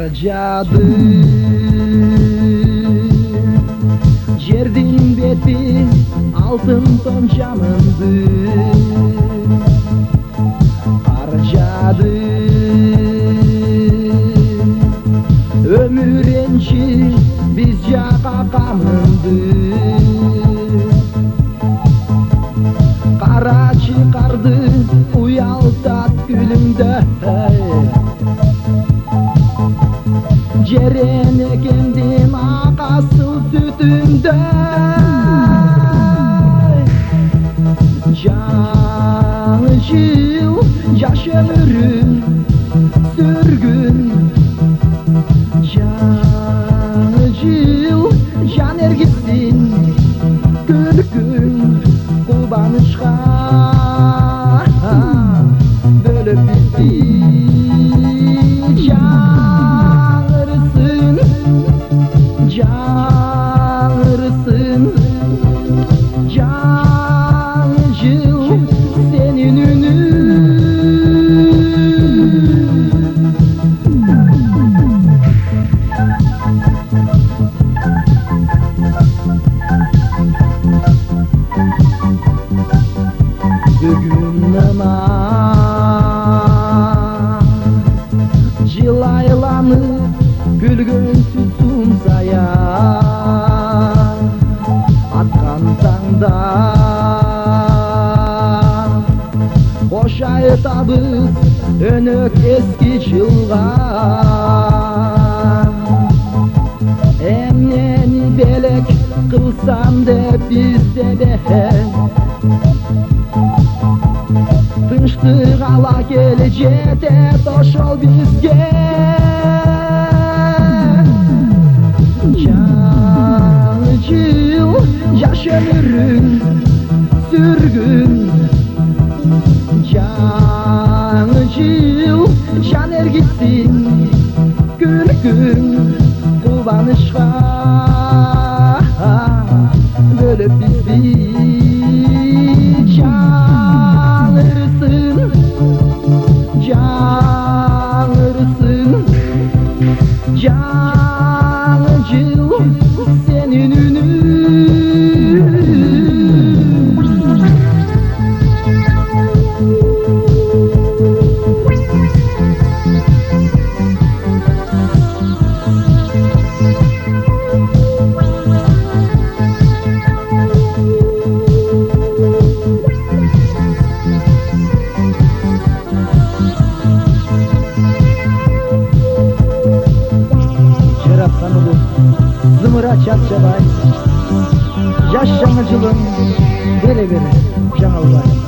Harcadı Жердин бети алтын тончамынды Harcadı Ömürençi biz жака камынды Кара чыкарды уялтат күлүмдө Жерене кендим акасыл сүтүндө Жаңы жыл жаш өмүрүн сүргүн Жаңы жыл жан эргитсин күлкүн кубанычка бөлөп битти Жаңырсын жаңы жыл сенин үнүң Бүгүн наман жылайланып күлгөнсүз сумсая аткан таңда кош айтабыз өнөк эски жылга эмнени белек кылсам деп издебе тынчтык ала келе жетет ошол бизге Жаңы жыл жаш өмүрүн сүргүн Жаңы жыл жан эргитсин күлкүн кубанычка бөлөп бизди Жаңырсын жаңырсын жаңы жыл сенин үнүң Зымыра чат-чабай жаш жаңы жылың бере бере жаңылбай